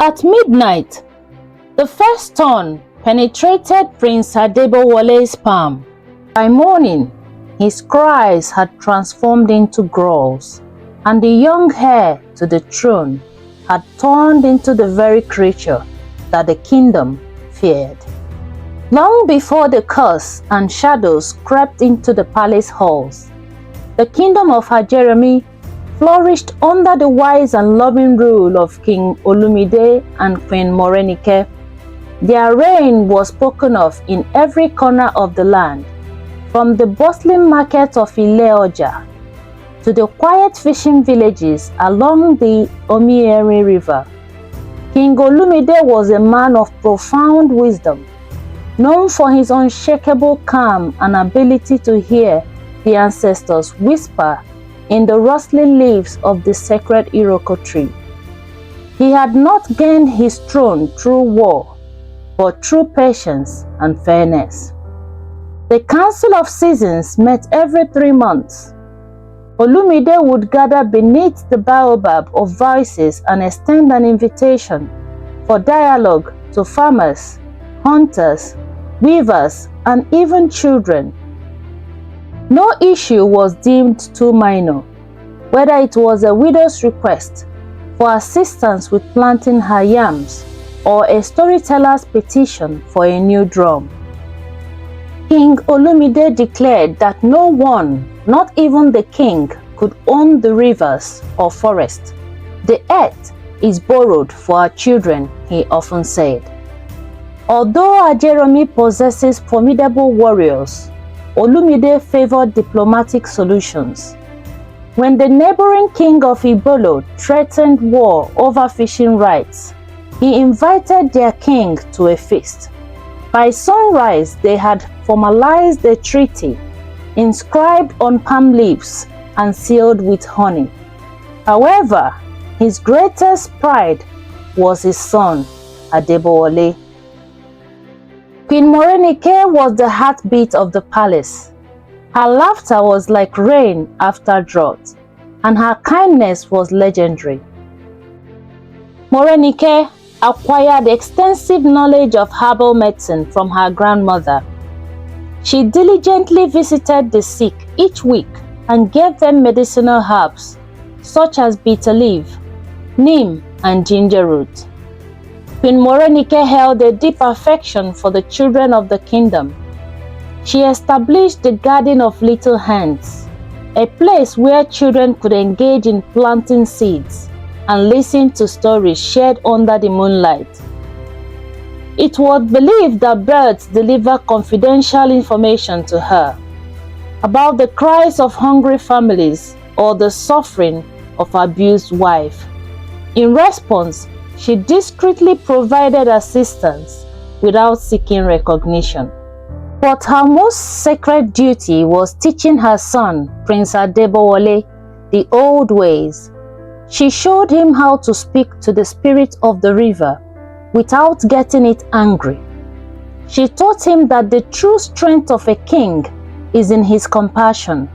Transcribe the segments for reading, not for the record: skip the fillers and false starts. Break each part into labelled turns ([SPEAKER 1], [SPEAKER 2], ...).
[SPEAKER 1] At midnight, the first stone penetrated Prince Adebawole's palm. By morning, his cries had transformed into growls, and the young heir to the throne had turned into the very creature that the kingdom feared. Long before the curse and shadows crept into the palace halls, the kingdom of Ajeremi flourished under the wise and loving rule of King Olumide and Queen Morenike. Their reign was spoken of in every corner of the land, from the bustling market of Ile-Oja to the quiet fishing villages along the Omieri River. King Olumide was a man of profound wisdom, known for his unshakable calm and ability to hear the ancestors whisper in the rustling leaves of the sacred Iroko tree. He had not gained his throne through war, but through patience and fairness. The Council of Seasons met every 3 months. Olumide would gather beneath the baobab of voices and extend an invitation for dialogue to farmers, hunters, weavers, and even children. No issue was deemed too minor, whether it was a widow's request for assistance with planting her yams or a storyteller's petition for a new drum. King Olumide declared that no one, not even the king, could own the rivers or forest. The earth is borrowed for our children, he often said. Although Ajeremi possesses formidable warriors, Olumide favored diplomatic solutions. When the neighboring king of Ibolo threatened war over fishing rights, he invited their king to a feast. By sunrise, they had formalized a treaty, inscribed on palm leaves and sealed with honey. However, his greatest pride was his son, Adebowale. Queen Morenike was the heartbeat of the palace. Her laughter was like rain after drought, and her kindness was legendary. Morenike acquired extensive knowledge of herbal medicine from her grandmother. She diligently visited the sick each week and gave them medicinal herbs such as bitter leaf, neem, and ginger root. Queen Morenike held a deep affection for the children of the kingdom. She established the Garden of Little Hands, a place where children could engage in planting seeds and listen to stories shared under the moonlight. It was believed that birds deliver confidential information to her about the cries of hungry families or the suffering of abused wife. In response, she discreetly provided assistance without seeking recognition. But her most sacred duty was teaching her son, Prince Adebowale, the old ways. She showed him how to speak to the spirit of the river without getting it angry. She taught him that the true strength of a king is in his compassion.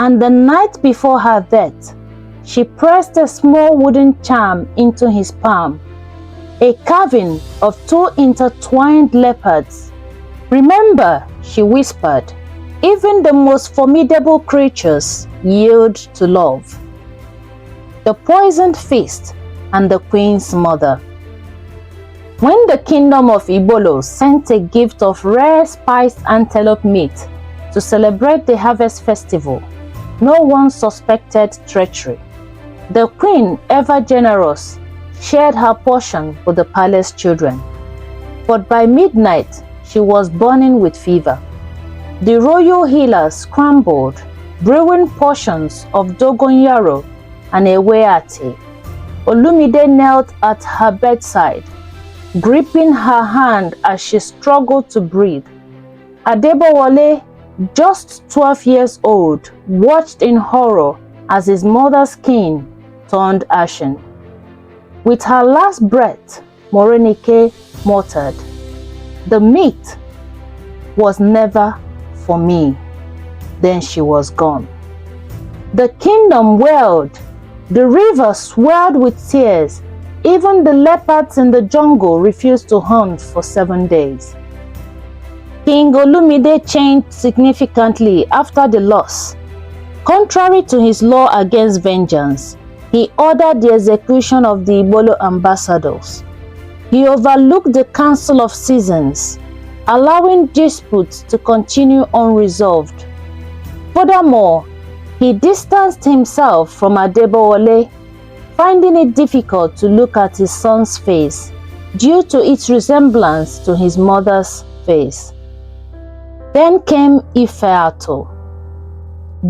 [SPEAKER 1] And the night before her death, she pressed a small wooden charm into his palm, a carving of 2 intertwined leopards. Remember, she whispered, even the most formidable creatures yield to love. The poisoned feast and the queen's mother. When the kingdom of Ibolo sent a gift of rare spiced antelope meat to celebrate the harvest festival, no one suspected treachery. The queen, ever generous, shared her portion with the palace children. But by midnight, she was burning with fever. The royal healer scrambled, brewing portions of dogonyaro and ewé. Olumide knelt at her bedside, gripping her hand as she struggled to breathe. Adebowale, just 12 years old, watched in horror as his mother's skin turned ashen. With her last breath, Morenike muttered, "The meat was never for me." Then she was gone. The kingdom wailed, the river swelled with tears, Even the leopards in the jungle refused to hunt for 7 days. King Olumide changed significantly after the loss. Contrary to his law against vengeance, he ordered the execution of the Igbolo ambassadors. He overlooked the Council of Seasons, allowing disputes to continue unresolved. Furthermore, he distanced himself from Adebowale, finding it difficult to look at his son's face due to its resemblance to his mother's face. Then came Ifeato.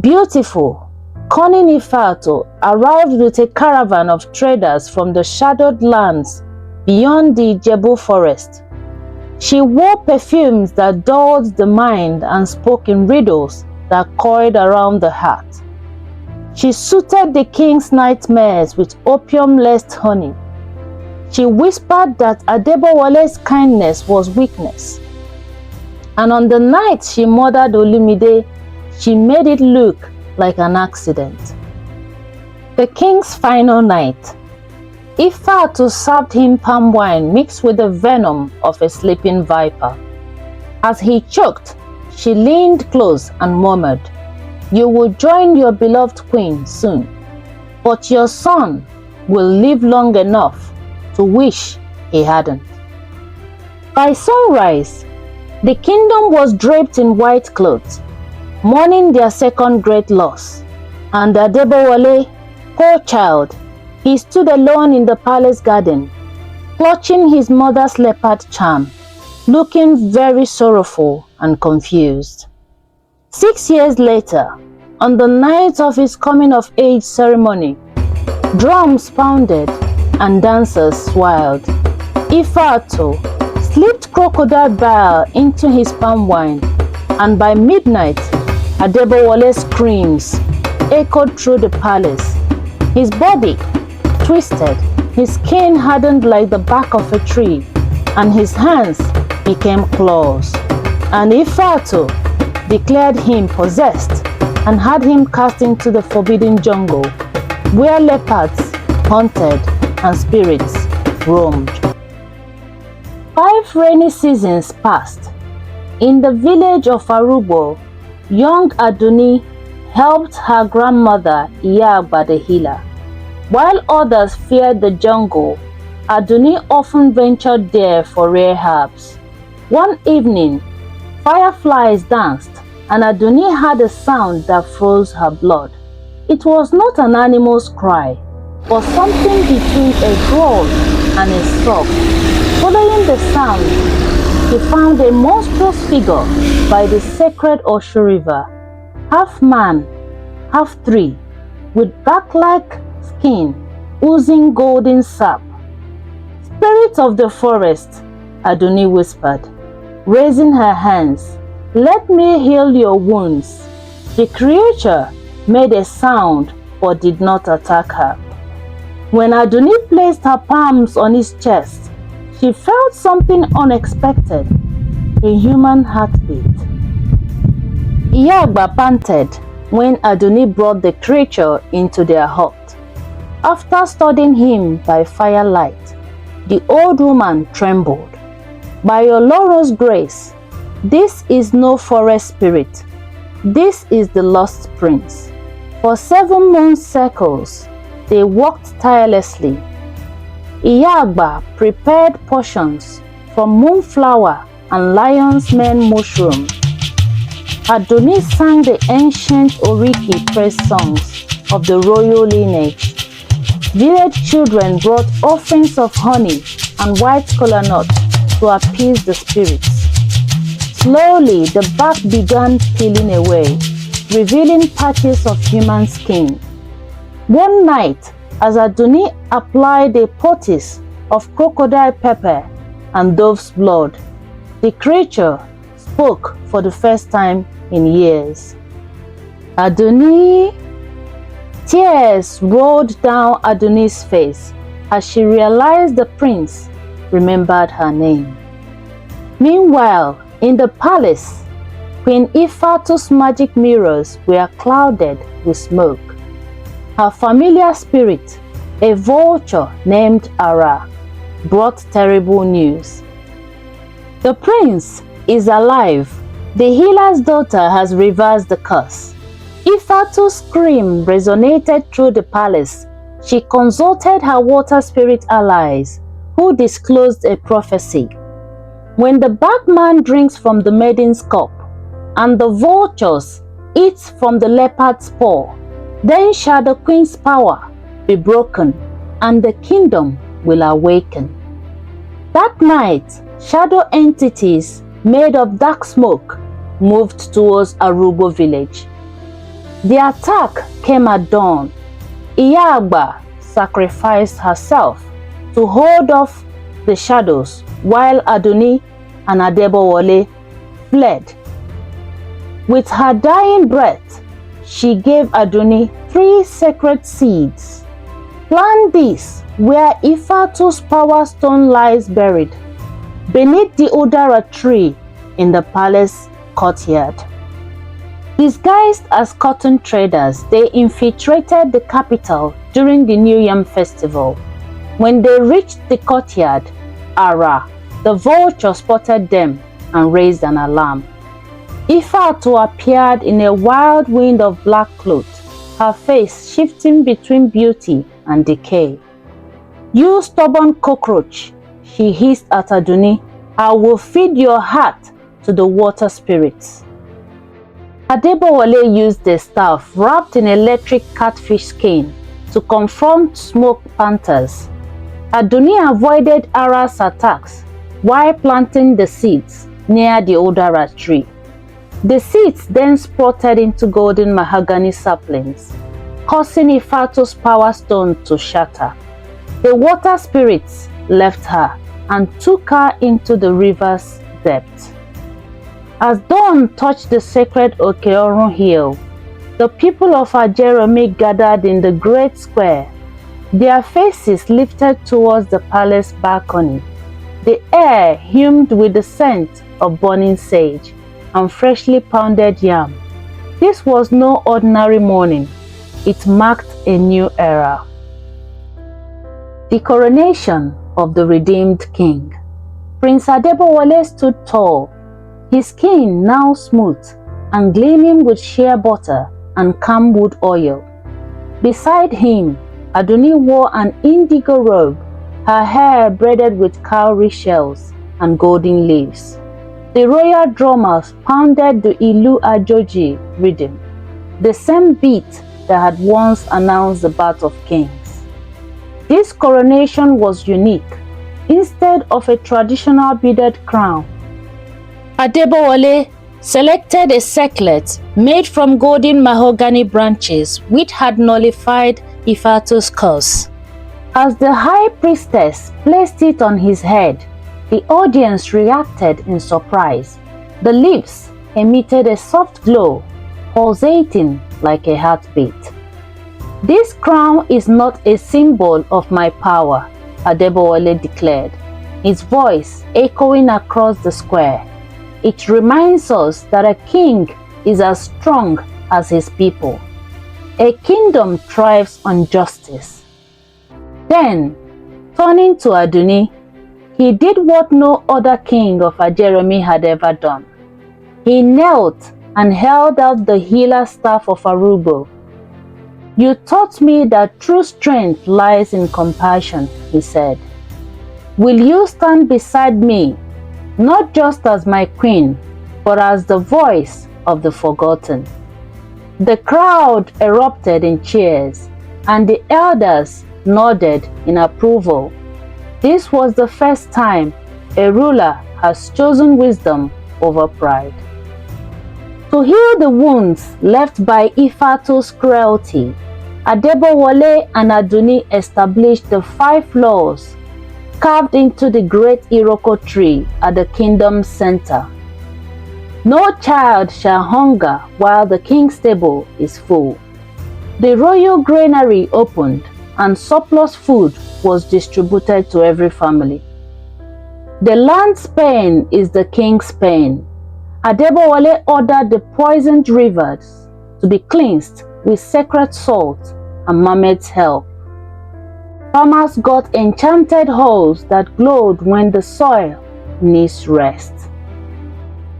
[SPEAKER 1] Beautiful, cunning Ifeato arrived with a caravan of traders from the shadowed lands beyond the Ijebu forest. She wore perfumes that dulled the mind and spoke in riddles that coiled around the heart. She soothed the king's nightmares with opium-laced honey. She whispered that Adebowale's kindness was weakness. And on the night she murdered Olumide, she made it look like an accident. The king's final night. Ifeato served him palm wine mixed with the venom of a sleeping viper. As he choked, she leaned close and murmured, "You will join your beloved queen soon, but your son will live long enough to wish he hadn't." By sunrise, the kingdom was draped in white clothes, mourning their second great loss. And Adebowale, poor child, he stood alone in the palace garden, clutching his mother's leopard charm, looking very sorrowful and confused. 6 years later, on the night of his coming-of-age ceremony, drums pounded and dancers swirled. Ifeato slipped crocodile bile into his palm wine, and by midnight, Adebowale's screams echoed through the palace. His body twisted, his skin hardened like the bark of a tree, and his hands became claws. And Ifeato declared him possessed and had him cast into the forbidden jungle, where leopards hunted and spirits roamed. 5 rainy seasons passed. In the village of Arugbo, young Aduni helped her grandmother Iyagba the healer. While others feared the jungle, Aduni often ventured there for rare herbs. One evening, fireflies danced, and Aduni heard a sound that froze her blood. It was not an animal's cry, but something between a growl and a sob. Following the sound, she found a monstrous figure by the sacred Osho River, half man, half tree, with bark-like skin oozing golden sap. "Spirit of the forest," Aduni whispered, raising her hands, "let me heal your wounds." The creature made a sound but did not attack her. When Aduni placed her palms on his chest, she felt something unexpected, a human heartbeat. Iyagba panted when Aduni brought the creature into their hut. After studying him by firelight, the old woman trembled. "By your Loro's grace, this is no forest spirit. This is the lost prince." For 7 moon circles, they walked tirelessly. Iyagba prepared portions from moonflower and lion's mane mushroom. Aduni sang the ancient Oriki praise songs of the royal lineage. Village children brought offerings of honey and white kola nut to appease the spirits. Slowly, the bark began peeling away, revealing patches of human skin. One night, as Aduni applied a poultice of crocodile pepper and dove's blood, the creature spoke for the first time in years. "Aduni!" Tears rolled down Aduni's face as she realized the prince remembered her name. Meanwhile, in the palace, Queen Ifeato's magic mirrors were clouded with smoke. Her familiar spirit, a vulture named Ara brought terrible news. The prince is alive. The healer's daughter has reversed the curse. Ifatu's scream resonated through the palace. She consulted her water spirit allies, who disclosed a prophecy. When the bagman drinks from the maiden's cup, and the vultures eat from the leopard's paw, then shall the queen's power be broken, and the kingdom will awaken. That night, shadow entities made of dark smoke moved towards Arubo village. The attack came at dawn. Iyagba sacrificed herself to hold off the shadows, while Aduni and Adebowale fled. With her dying breath, she gave Aduni 3 sacred seeds. Plant these where Ifatu's power stone lies buried, beneath the Udara tree in the palace courtyard. Disguised as cotton traders, they infiltrated the capital during the New Yam festival. When they reached the courtyard, Ara, the vulture, spotted them and raised an alarm. Ifatu appeared in a wild wind of black cloth, her face shifting between beauty and decay. "You stubborn cockroach," she hissed at Aduni, "I will feed your heart to the water spirits." Adebowale used a staff wrapped in electric catfish skin to confront smoke panthers. Aduni avoided Ara's attacks while planting the seeds near the Odara tree. The seeds then sprouted into golden mahogany saplings, causing Ifatu's power stone to shatter. The water spirits left her and took her into the river's depth. As dawn touched the sacred Okeorun hill, the people of Ajeromi gathered in the great square, their faces lifted towards the palace balcony, the air hummed with the scent of burning sage and freshly pounded yam. This was no ordinary morning. It marked a new era. The coronation of the redeemed king. Prince Adebowale stood tall, his skin now smooth and gleaming with shea butter and camwood oil. Beside him, Aduni wore an indigo robe, her hair braided with cowrie shells and golden leaves. The royal drummers pounded the Ilu Ajoji rhythm, the same beat that had once announced the birth of kings. This coronation was unique. Instead of a traditional beaded crown, Adebowale selected a circlet made from golden mahogany branches which had nullified Ifatu's curse. As the high priestess placed it on his head, the audience reacted in surprise. The lips emitted a soft glow, pulsating like a heartbeat. "This crown is not a symbol of my power," Adebowale declared, his voice echoing across the square. "It reminds us that a king is as strong as his people. A kingdom thrives on justice." Then, turning to Aduni, he did what no other king of Ajeromi had ever done. He knelt and held out the healer staff of Arubo. "You taught me that true strength lies in compassion," he said. "Will you stand beside me, not just as my queen, but as the voice of the forgotten?" The crowd erupted in cheers, and the elders nodded in approval. This was the first time a ruler has chosen wisdom over pride. To heal the wounds left by Ifatu's cruelty, Adebowale and Aduni established the 5 laws carved into the great Iroko tree at the kingdom's center. No child shall hunger while the king's table is full. The royal granary opened, and surplus food was distributed to every family. The land's pain is the king's pain. Adebowale ordered the poisoned rivers to be cleansed with sacred salt and Mamet's help. Farmers got enchanted holes that glowed when the soil needs rest.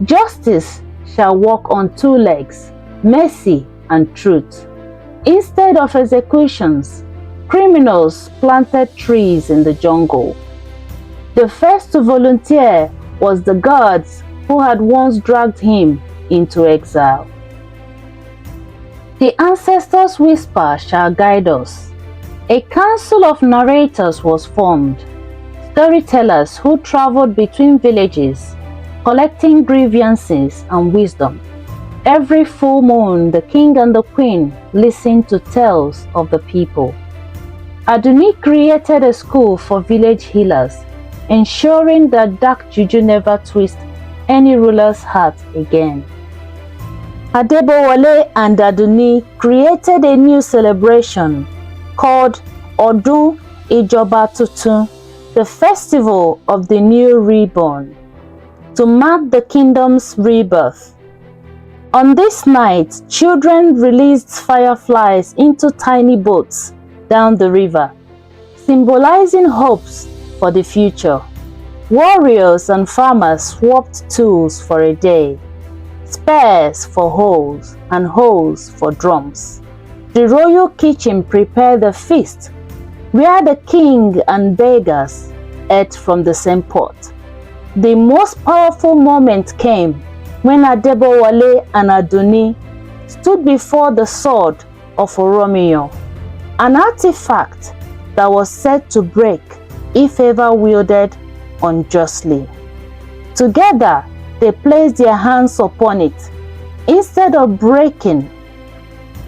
[SPEAKER 1] Justice shall walk on two legs, mercy and truth. Instead of executions, criminals planted trees in the jungle. The first to volunteer was the gods who had once dragged him into exile. The ancestors' whisper shall guide us. A council of narrators was formed, storytellers who traveled between villages, collecting grievances and wisdom. Every full moon, the king and the queen listened to tales of the people. Aduni created a school for village healers, ensuring that dark juju never twist any ruler's heart again. Adebowale and Aduni created a new celebration called Odun Ijoba Tuntun, the festival of the new reborn, to mark the kingdom's rebirth. On this night, children released fireflies into tiny boats down the river, symbolizing hopes for the future. Warriors and farmers swapped tools for a day, spears for hoes and hoes for drums. The royal kitchen prepared the feast, where the king and beggars ate from the same pot. The most powerful moment came when Adebowale and Aduni stood before the sword of Oromiyan, an artifact that was said to break if ever wielded unjustly. Together, they placed their hands upon it. Instead of breaking,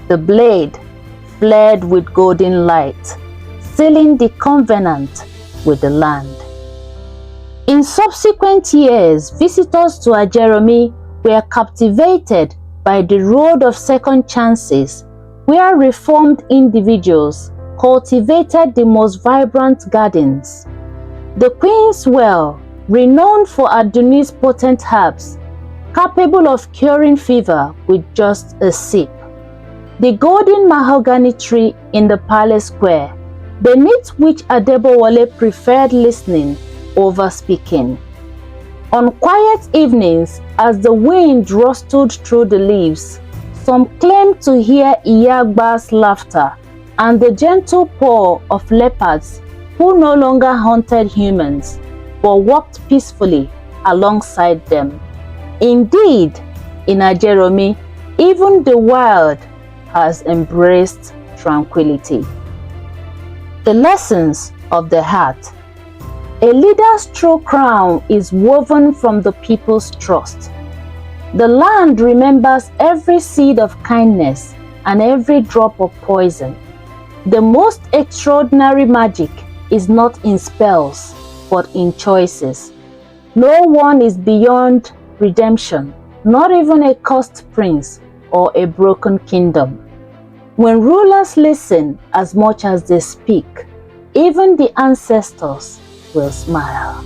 [SPEAKER 1] the blade flared with golden light, sealing the covenant with the land. In subsequent years, visitors to Ajeromi were captivated by the road of second chances, where reformed individuals cultivated the most vibrant gardens. The Queen's Well, renowned for Aduni's potent herbs, capable of curing fever with just a sip. The golden mahogany tree in the palace square, beneath which Adebowale preferred listening over speaking. On quiet evenings, as the wind rustled through the leaves, some claimed to hear Iyagba's laughter and the gentle paw of leopards who no longer haunted humans, but walked peacefully alongside them. Indeed, in Ajeromi, even the wild has embraced tranquility. The lessons of the heart. A leader's true crown is woven from the people's trust. The land remembers every seed of kindness and every drop of poison. The most extraordinary magic is not in spells, but in choices. No one is beyond redemption, not even a cursed prince or a broken kingdom. When rulers listen as much as they speak, even the ancestors will smile.